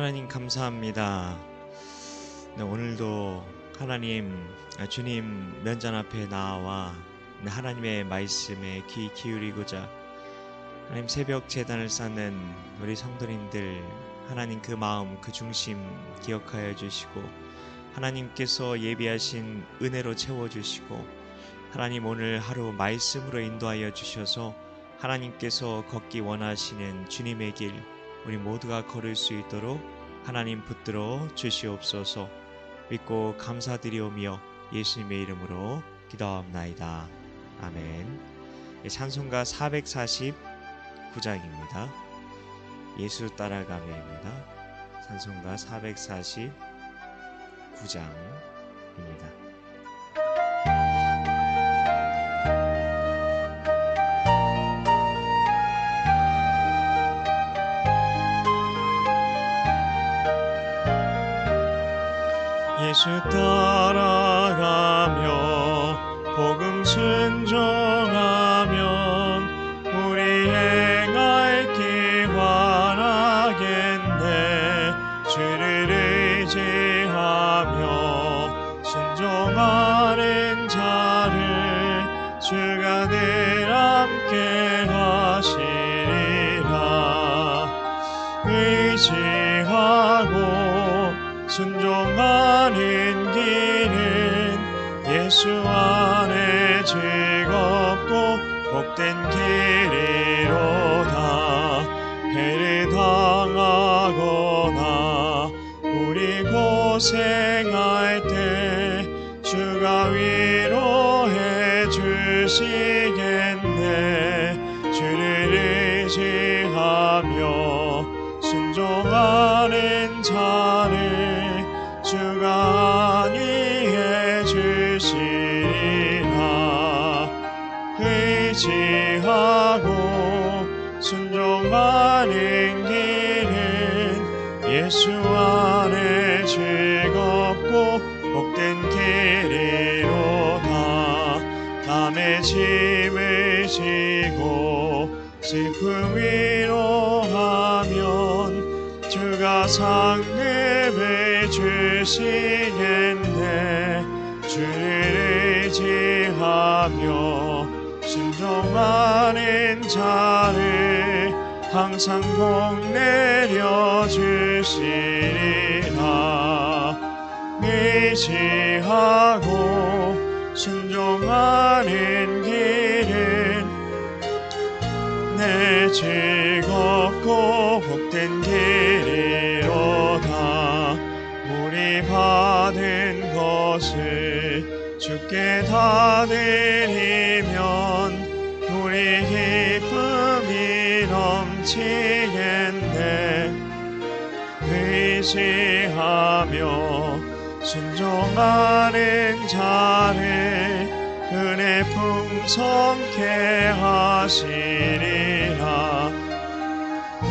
하나님 감사합니다. 네, 오늘도 주님 면전 앞에 나와 하나님의 말씀에 귀 기울이고자 하나님 새벽 제단을 쌓는 우리 성도님들, 하나님 그 마음 그 중심 기억하여 주시고 하나님께서 예비하신 은혜로 채워주시고 하나님 오늘 하루 말씀으로 인도하여 주셔서 하나님께서 걷기 원하시는 주님의 길 우리 모두가 걸을 수 있도록 하나님 붙들어 주시옵소서. 믿고 감사드리오며 예수님의 이름으로 기도하옵나이다. 아멘. 찬송가 449장입니다. 예수 따라가며입니다. 찬송가 449장입니다. 예수 따라가며 복음 순종하면 우리 행할 길 원하겠네. 주를 의지하며 순종하는 자를 주가 늘 함께 하시리라. 의지하고 순종하는 길은 예수 안에 즐겁고 복된 길이로다. 해를 당하거나 우리 고생할 때 주가 위로해 주시겠네. 주를 의지하며 순종하는 자를 주가 안위해 주시리라. 의지하고 순종하는 길은 예수 안에 즐겁고 복된 길이로다. 담에 짐을 지고 슬픔 위로하면 주가 상급을 주시겠네. 주를 의지하며 순종하는 자를 항상 복 내려 주시리라. 의지하고 순종하는 길은 내 즐겁고 복된 길이로다. 우리 받은 것을 주께 다 드리면 우리 기쁨이 넘치겠네. 의지하며 순종하는 자를 은혜 풍성케 하시리라.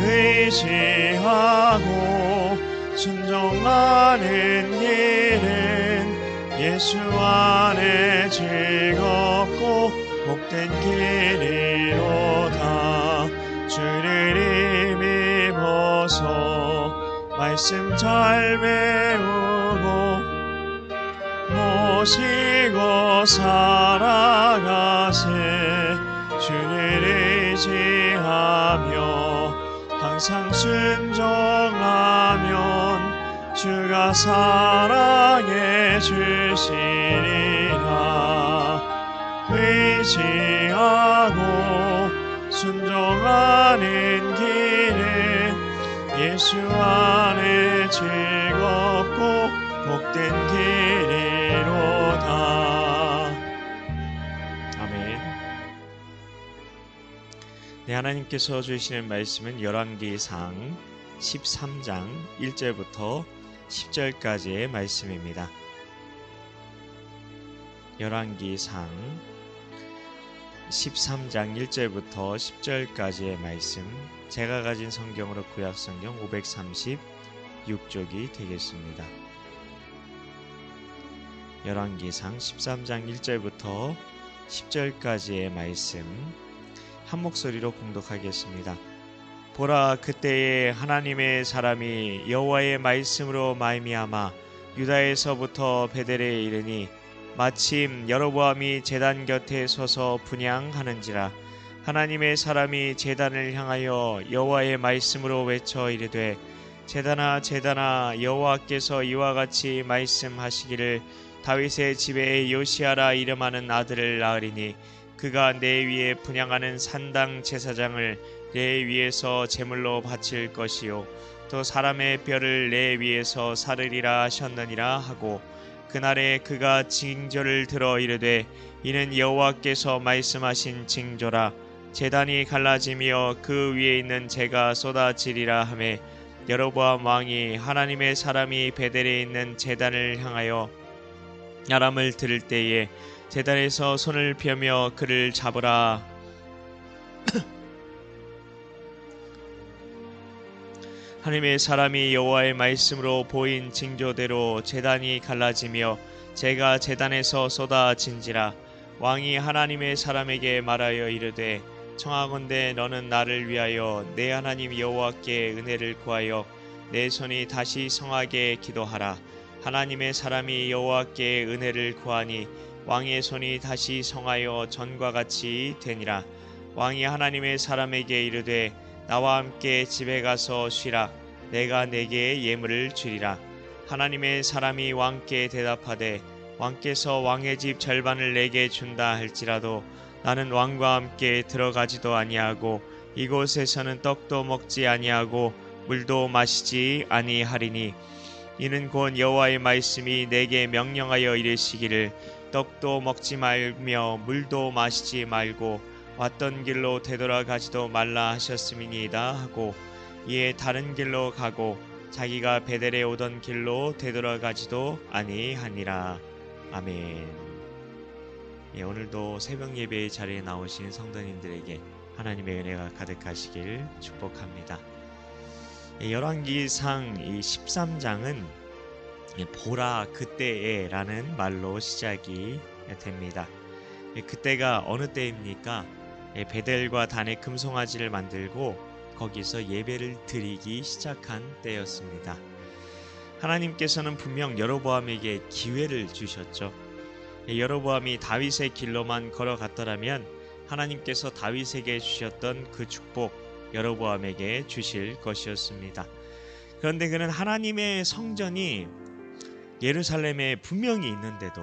의지하고 순종하는 길은 예수 안에 즐겁고 복된 길이로다. 주를 힘입어서 말씀 잘 배우고 모시고 살아가세. 주를 의지하며 항상 순종하면 주가 사랑해 주시리라. 의지하고 순종하는 길은 예수 안에 즐겁고 복된 길이로다. 아멘. 네, 하나님께서 주시는 말씀은 열왕기상 13장 1절부터 10절까지의 말씀입니다. 열왕기상 13장 1절부터 10절까지의 말씀, 제가 가진 성경으로 구약성경 536쪽이 되겠습니다. 열왕기상 13장 1절부터 10절까지의 말씀 한 목소리로 봉독하겠습니다. 보라, 그때에 하나님의 사람이 여호와의 말씀으로 말미암아 유다에서부터 베델에 이르니 마침 여로보암이 제단 곁에 서서 분향하는지라. 하나님의 사람이 제단을 향하여 여호와의 말씀으로 외쳐 이르되, 제단아 제단아, 여호와께서 이와 같이 말씀하시기를 다윗의 집에 요시아라 이름하는 아들을 낳으리니 그가 내 위에 분향하는 산당 제사장을 내 위에서 제물로 바칠 것이요 또 사람의 뼈를 내 위에서 사르리라 하셨느니라 하고, 그날에 그가 징조를 들어 이르되, 이는 여호와께서 말씀하신 징조라. 제단이 갈라지며 그 위에 있는 재가 쏟아지리라 하매, 여로보암 왕이 하나님의 사람이 베델에 있는 제단을 향하여 아람을 들을 때에 제단에서 손을 펴며 그를 잡으라. 하나님의 사람이 여호와의 말씀으로 보인 징조대로 제단이 갈라지며 재가 제단에서 쏟아진지라. 왕이 하나님의 사람에게 말하여 이르되, 청하건대 너는 나를 위하여 내 하나님 여호와께 은혜를 구하여 내 손이 다시 성하게 기도하라. 하나님의 사람이 여호와께 은혜를 구하니 왕의 손이 다시 성하여 전과 같이 되니라. 왕이 하나님의 사람에게 이르되, 나와 함께 집에 가서 쉬라. 내가 내게 예물을 주리라. 하나님의 사람이 왕께 대답하되, 왕께서 왕의 집 절반을 내게 준다 할지라도 나는 왕과 함께 들어가지도 아니하고 이곳에서는 떡도 먹지 아니하고 물도 마시지 아니하리니, 이는 곧 여호와의 말씀이 내게 명령하여 이르시기를, 떡도 먹지 말며 물도 마시지 말고 왔던 길로 되돌아가지도 말라 하셨음이니이다 하고, 이에 다른 길로 가고 자기가 베델에 오던 길로 되돌아가지도 아니하니라. 아멘. 오늘도 새벽 예배의 자리에 나오신 성도님들에게 하나님의 은혜가 가득하시길 축복합니다. 열왕기상 13장은 보라 그때에 라는 말로 시작이 됩니다. 그때가 어느 때입니까? 베델과 단에 금송아지를 만들고 거기서 예배를 드리기 시작한 때였습니다. 하나님께서는 분명 여로보암에게 기회를 주셨죠. 여로보암이 다윗의 길로만 걸어갔더라면 하나님께서 다윗에게 주셨던 그 축복 여로보암에게 주실 것이었습니다. 그런데 그는 하나님의 성전이 예루살렘에 분명히 있는데도,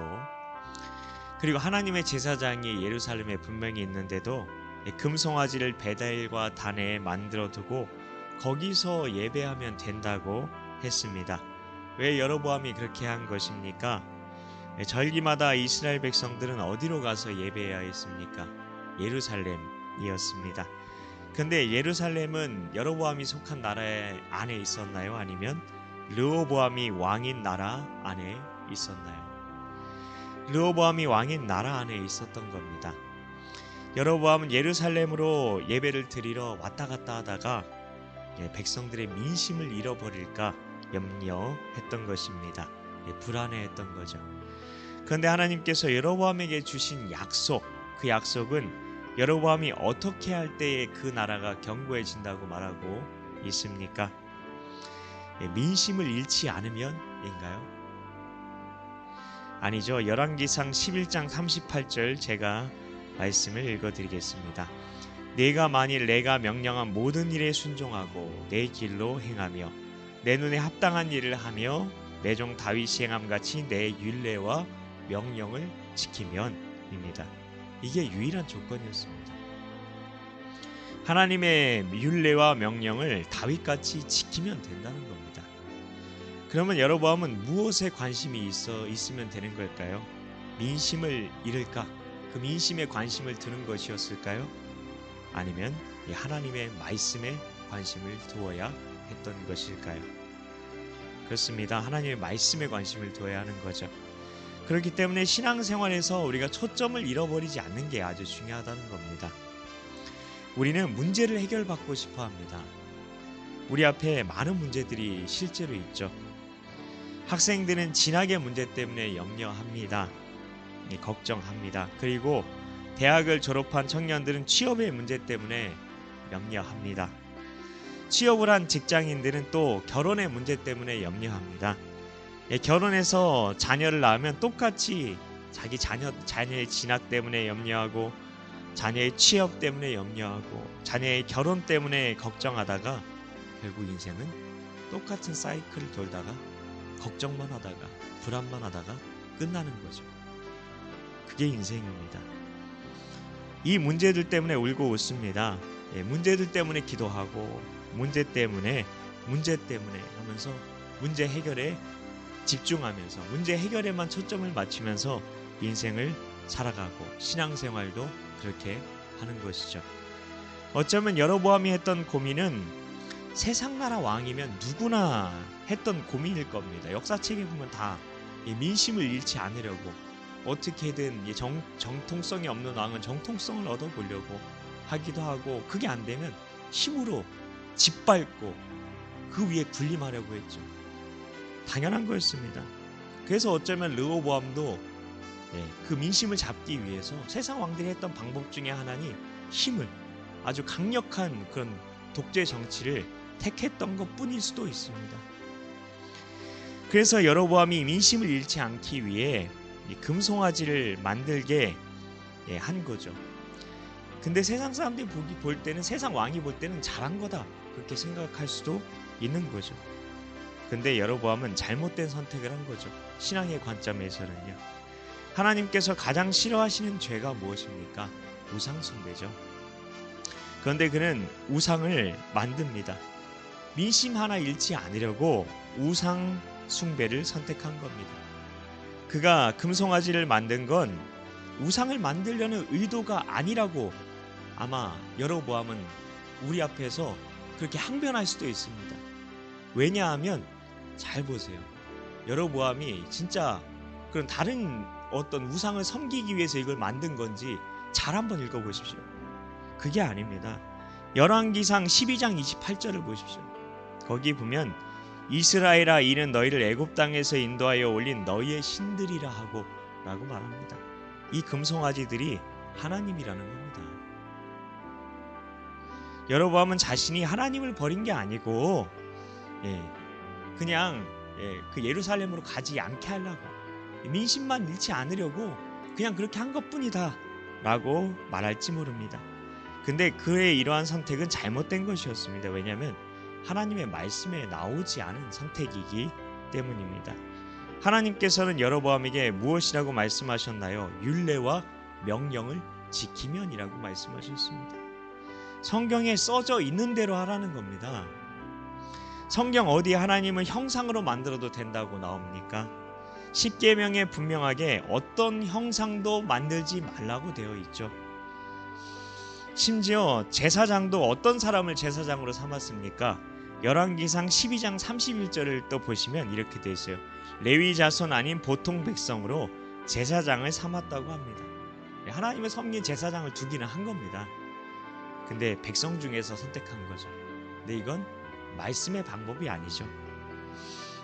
그리고 하나님의 제사장이 예루살렘에 분명히 있는데도 금송아지를 베델과 단에 만들어 두고 거기서 예배하면 된다고 했습니다. 왜 여로보암이 그렇게 한 것입니까? 절기마다 이스라엘 백성들은 어디로 가서 예배해야 했습니까? 예루살렘이었습니다. 근데 예루살렘은 여로보암이 속한 나라 안에 있었나요? 아니면 르호보암이 왕인 나라 안에 있었나요? 르호보암이 왕인 나라 안에 있었던 겁니다. 여로보암은 예루살렘으로 예배를 드리러 왔다 갔다 하다가 백성들의 민심을 잃어버릴까 염려했던 것입니다. 불안해했던 거죠. 그런데 하나님께서 여로보암에게 주신 약속, 그 약속은 여로보암이 어떻게 할 때에 그 나라가 견고해진다고 말하고 있습니까? 민심을 잃지 않으면인가요? 아니죠. 열왕기상 11장 38절 제가 말씀을 읽어드리겠습니다. 내가 만일 내가 명령한 모든 일에 순종하고 내 길로 행하며 내 눈에 합당한 일을 하며 내 종 다윗이 행함같이 내 율례와 명령을 지키면입니다. 이게 유일한 조건이었습니다. 하나님의 율례와 명령을 다윗같이 지키면 된다는 겁니다. 그러면 여로보암은 무엇에 관심이 있으면 되는 걸까요? 민심을 잃을까? 그 민심에 관심을 두는 것이었을까요? 아니면 하나님의 말씀에 관심을 두어야 했던 것일까요? 그렇습니다. 하나님의 말씀에 관심을 두어야 하는 거죠. 그렇기 때문에 신앙생활에서 우리가 초점을 잃어버리지 않는 게 아주 중요하다는 겁니다. 우리는 문제를 해결받고 싶어 합니다. 우리 앞에 많은 문제들이 실제로 있죠. 학생들은 진학의 문제 때문에 염려합니다. 걱정합니다. 그리고 대학을 졸업한 청년들은 취업의 문제 때문에 염려합니다. 취업을 한 직장인들은 또 결혼의 문제 때문에 염려합니다. 결혼해서 자녀를 낳으면 똑같이 자기 자녀의 진학 때문에 염려하고, 자녀의 취업 때문에 염려하고, 자녀의 결혼 때문에 걱정하다가 결국 인생은 똑같은 사이클을 돌다가 걱정만 하다가 불안만 하다가 끝나는 거죠. 그게 인생입니다. 이 문제들 때문에 울고 웃습니다. 문제들 때문에 기도하고, 문제 때문에 하면서 문제 해결에 집중하면서 문제 해결에만 초점을 맞추면서 인생을 살아가고, 신앙생활도 그렇게 하는 것이죠. 어쩌면 여로보암이 했던 고민은 세상 나라 왕이면 누구나 했던 고민일 겁니다. 역사책에 보면 다 민심을 잃지 않으려고 어떻게든 정통성이 없는 왕은 정통성을 얻어보려고 하기도 하고, 그게 안 되면 힘으로 짓밟고 그 위에 군림하려고 했죠. 당연한 거였습니다. 그래서 어쩌면 르호보암도 그 민심을 잡기 위해서 세상 왕들이 했던 방법 중에 하나는 힘을, 아주 강력한 그런 독재 정치를 택했던 것뿐일 수도 있습니다. 그래서 여로보암이 민심을 잃지 않기 위해 이 금송아지를 만들게 한 거죠. 근데 세상 사람들이 볼 때는, 세상 왕이 볼 때는 잘한 거다 그렇게 생각할 수도 있는 거죠. 근데 여로보암은 잘못된 선택을 한 거죠. 신앙의 관점에서는요. 하나님께서 가장 싫어하시는 죄가 무엇입니까? 우상 숭배죠. 그런데 그는 우상을 만듭니다. 민심 하나 잃지 않으려고 우상 숭배를 선택한 겁니다. 그가 금송아지를 만든 건 우상을 만들려는 의도가 아니라고 아마 여로보암은 우리 앞에서 그렇게 항변할 수도 있습니다. 왜냐하면 잘 보세요. 여로보암이 진짜 그런 다른 어떤 우상을 섬기기 위해서 이걸 만든 건지 잘 한번 읽어보십시오. 그게 아닙니다. 열왕기상 12장 28절을 보십시오. 거기 보면 이스라엘아, 이는 너희를 애굽 땅에서 인도하여 올린 너희의 신들이라 하고 라고 말합니다. 이 금송아지들이 하나님이라는 겁니다. 여로보암은 자신이 하나님을 버린 게 아니고 그냥 그 예루살렘으로 가지 않게 하려고, 민심만 잃지 않으려고 그냥 그렇게 한 것뿐이다 라고 말할지 모릅니다. 근데 그의 이러한 선택은 잘못된 것이었습니다. 왜냐하면 하나님의 말씀에 나오지 않은 선택이기 때문입니다. 하나님께서는 여로보암에게 무엇이라고 말씀하셨나요? 율례와 명령을 지키면이라고 말씀하셨습니다. 성경에 써져 있는 대로 하라는 겁니다. 성경 어디에 하나님은 형상으로 만들어도 된다고 나옵니까? 십계명에 분명하게 어떤 형상도 만들지 말라고 되어 있죠. 심지어 제사장도 어떤 사람을 제사장으로 삼았습니까? 열왕기상 12장 31절을 또 보시면 이렇게 되어 있어요. 레위 자손 아닌 보통 백성으로 제사장을 삼았다고 합니다. 하나님을 섬긴 제사장을 두기는 한 겁니다. 근데 백성 중에서 선택한 거죠. 근데 이건 말씀의 방법이 아니죠.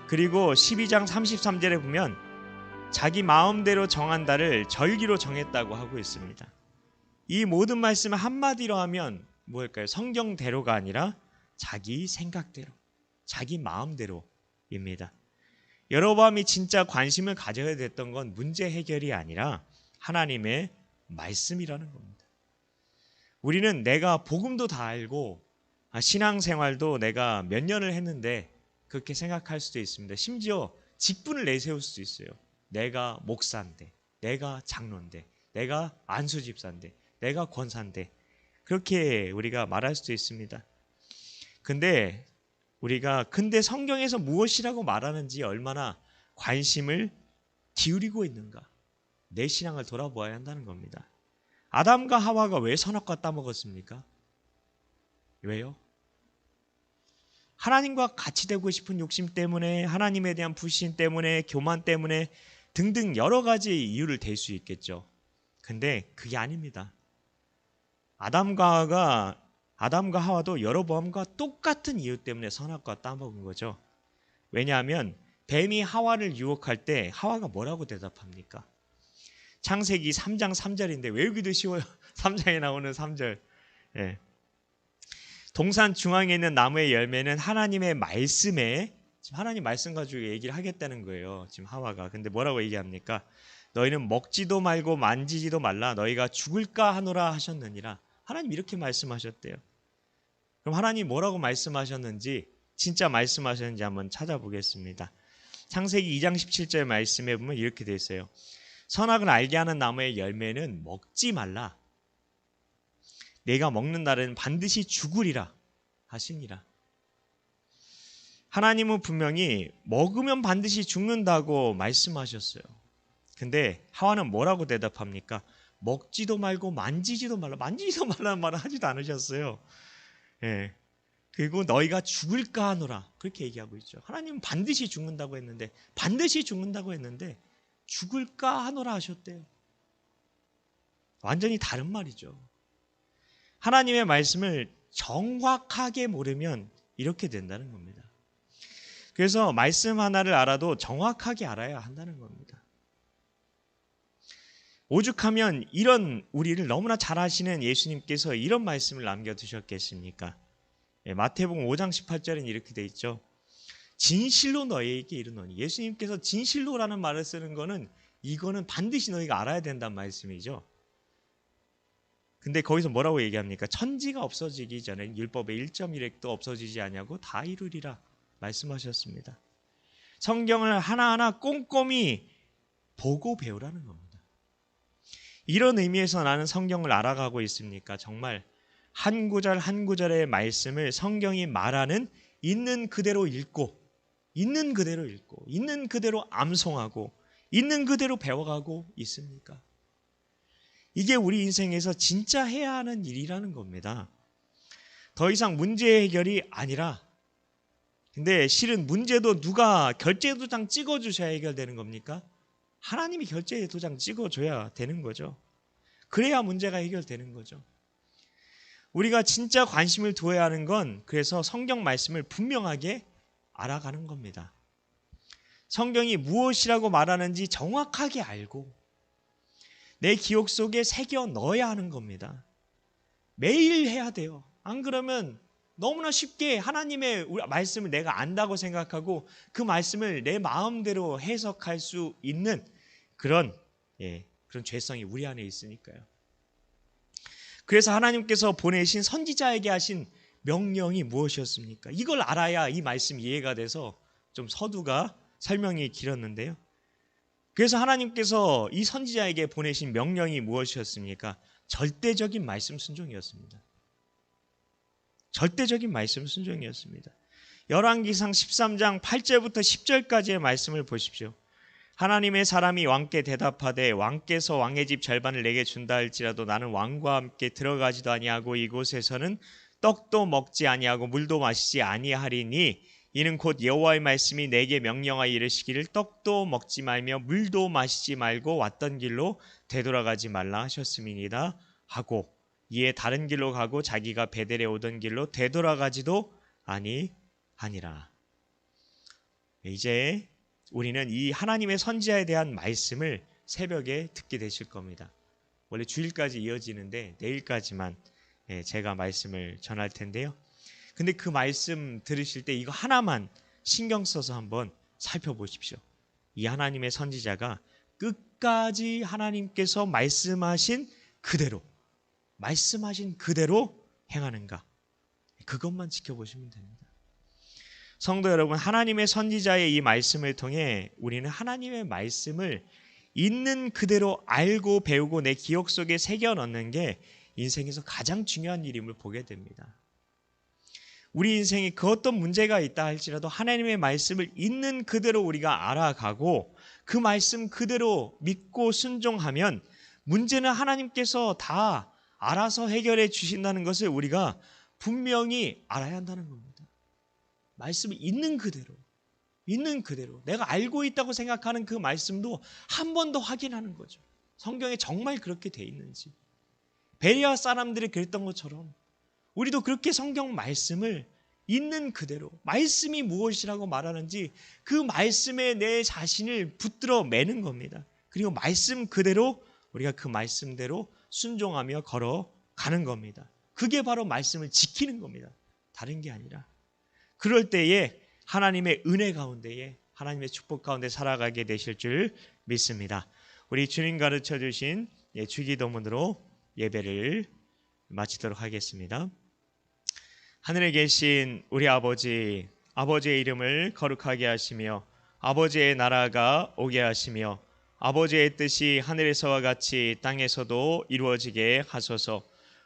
그리고 12장 33절에 보면 자기 마음대로 정한 달을 절기로 정했다고 하고 있습니다. 이 모든 말씀을 한마디로 하면 뭘까요? 성경대로가 아니라 자기 생각대로, 자기 마음대로입니다. 여로보암이 진짜 관심을 가져야 됐던 건 문제 해결이 아니라 하나님의 말씀이라는 겁니다. 우리는 내가 복음도 다 알고 신앙생활도 내가 몇 년을 했는데 그렇게 생각할 수도 있습니다. 심지어 직분을 내세울 수도 있어요. 내가 목사인데, 내가 장로인데, 내가 안수집사인데, 내가 권사인데, 그렇게 우리가 말할 수도 있습니다. 근데 성경에서 무엇이라고 말하는지 얼마나 관심을 기울이고 있는가, 내 신앙을 돌아보아야 한다는 겁니다. 아담과 하와가 왜 선악과 따먹었습니까? 왜요? 하나님과 같이 되고 싶은 욕심 때문에, 하나님에 대한 불신 때문에, 교만 때문에 등등 여러 가지 이유를 댈 수 있겠죠. 근데 그게 아닙니다. 아담과 하와도 여로보암과 똑같은 이유 때문에 선악과 따먹은 거죠. 왜냐하면 뱀이 하와를 유혹할 때 하와가 뭐라고 대답합니까? 창세기 3장 3절인데 외우기도 쉬워요. 3장에 나오는 3절. 동산 중앙에 있는 나무의 열매는 하나님의 말씀에, 지금 하나님 말씀 가지고 얘기를 하겠다는 거예요. 지금 하와가. 근데 뭐라고 얘기합니까? 너희는 먹지도 말고 만지지도 말라. 너희가 죽을까 하노라 하셨느니라. 하나님 이렇게 말씀하셨대요. 그럼 하나님 뭐라고 말씀하셨는지, 진짜 말씀하셨는지 한번 찾아보겠습니다. 창세기 2장 17절 말씀에 보면 이렇게 되어 있어요. 선악을 알게 하는 나무의 열매는 먹지 말라. 내가 먹는 날은 반드시 죽으리라 하시니라. 하나님은 분명히 먹으면 반드시 죽는다고 말씀하셨어요. 근데 하와는 뭐라고 대답합니까? 먹지도 말고 만지지도 말라. 만지지도 말라는 말은 하지도 않으셨어요. 예. 그리고 너희가 죽을까 하노라. 그렇게 얘기하고 있죠. 하나님은 반드시 죽는다고 했는데, 죽을까 하노라 하셨대요. 완전히 다른 말이죠. 하나님의 말씀을 정확하게 모르면 이렇게 된다는 겁니다. 그래서 말씀 하나를 알아도 정확하게 알아야 한다는 겁니다. 오죽하면 이런 우리를 너무나 잘 아시는 예수님께서 이런 말씀을 남겨두셨겠습니까? 마태복음 5장 18절에는 이렇게 돼 있죠. 진실로 너희에게 이르노니. 예수님께서 진실로라는 말을 쓰는 거는 이거는 반드시 너희가 알아야 된다는 말씀이죠. 근데 거기서 뭐라고 얘기합니까? 천지가 없어지기 전에 율법의 1.1획도 없어지지 아니하고 다 이루리라 말씀하셨습니다. 성경을 하나하나 꼼꼼히 보고 배우라는 겁니다. 이런 의미에서 나는 성경을 알아가고 있습니까? 정말 한 구절 한 구절의 말씀을 성경이 말하는 있는 그대로 읽고, 있는 그대로 암송하고, 있는 그대로 배워가고 있습니까? 이게 우리 인생에서 진짜 해야 하는 일이라는 겁니다. 더 이상 문제 해결이 아니라, 근데 실은 문제도 누가 결제 도장 찍어주셔야 해결되는 겁니까? 하나님이 결제 도장 찍어줘야 되는 거죠. 그래야 문제가 해결되는 거죠. 우리가 진짜 관심을 두어야 하는 건 그래서 성경 말씀을 분명하게 알아가는 겁니다. 성경이 무엇이라고 말하는지 정확하게 알고 내 기억 속에 새겨 넣어야 하는 겁니다. 매일 해야 돼요. 안 그러면 너무나 쉽게 하나님의 말씀을 내가 안다고 생각하고 그 말씀을 내 마음대로 해석할 수 있는 그런 죄성이 우리 안에 있으니까요. 그래서 하나님께서 보내신 선지자에게 하신 명령이 무엇이었습니까? 이걸 알아야 이 말씀 이해가 돼서 좀 서두가 설명이 길었는데요. 그래서 하나님께서 이 선지자에게 보내신 명령이 무엇이었습니까? 절대적인 말씀 순종이었습니다. 절대적인 말씀 순종이었습니다. 열왕기상 13장 8절부터 10절까지의 말씀을 보십시오. 하나님의 사람이 왕께 대답하되 왕께서 왕의 집 절반을 내게 준다 할지라도 나는 왕과 함께 들어가지도 아니하고 이곳에서는 떡도 먹지 아니하고 물도 마시지 아니하리니 이는 곧 여호와의 말씀이 내게 명령하여 이르시기를 떡도 먹지 말며 물도 마시지 말고 왔던 길로 되돌아가지 말라 하셨음이니이다 하고 이에 다른 길로 가고 자기가 베델에 오던 길로 되돌아가지도 아니하니라. 이제 우리는 이 하나님의 선지자에 대한 말씀을 새벽에 듣게 되실 겁니다. 원래 주일까지 이어지는데 내일까지만 제가 말씀을 전할 텐데요. 근데 그 말씀 들으실 때 이거 하나만 신경 써서 한번 살펴보십시오. 이 하나님의 선지자가 끝까지 하나님께서 말씀하신 그대로 행하는가, 그것만 지켜보시면 됩니다. 성도 여러분, 하나님의 선지자의 이 말씀을 통해 우리는 하나님의 말씀을 있는 그대로 알고 배우고 내 기억 속에 새겨 넣는 게 인생에서 가장 중요한 일임을 보게 됩니다. 우리 인생에 그 어떤 문제가 있다 할지라도 하나님의 말씀을 있는 그대로 우리가 알아가고 그 말씀 그대로 믿고 순종하면 문제는 하나님께서 다 알아서 해결해 주신다는 것을 우리가 분명히 알아야 한다는 겁니다. 말씀을 있는 그대로 내가 알고 있다고 생각하는 그 말씀도 한 번 더 확인하는 거죠. 성경에 정말 그렇게 돼 있는지. 베레아 사람들이 그랬던 것처럼 우리도 그렇게 성경 말씀을 있는 그대로, 말씀이 무엇이라고 말하는지 그 말씀에 내 자신을 붙들어 매는 겁니다. 그리고 말씀 그대로 우리가 그 말씀대로 순종하며 걸어가는 겁니다. 그게 바로 말씀을 지키는 겁니다. 다른 게 아니라 그럴 때에 하나님의 은혜 가운데에 하나님의 축복 가운데 살아가게 되실 줄 믿습니다. 우리 주님 가르쳐 주신 주기도문으로 예배를 마치도록 하겠습니다. 하늘에 계신 우리 아버지, 아버지의 이름을 거룩하게 하시며 아버지의 나라가 오게 하시며 아버지의 뜻이 하늘에서와 같이 땅에서도 이루어지게 하소서.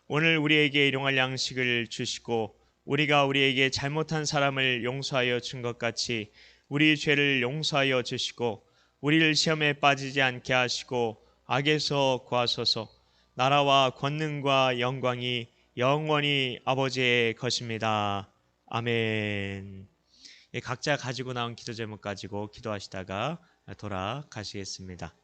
오늘 우리에게 일용할 양식을 주시고 우리가 우리에게 잘못한 사람을 용서하여 준 것 같이 우리 죄를 용서하여 주시고 우리를 시험에 빠지지 않게 하시고 악에서 구하소서. 나라와 권능과 영광이 영원히 아버지의 것입니다. 아멘. 각자 가지고 나온 기도 제목 가지고 기도하시다가 돌아가시겠습니다.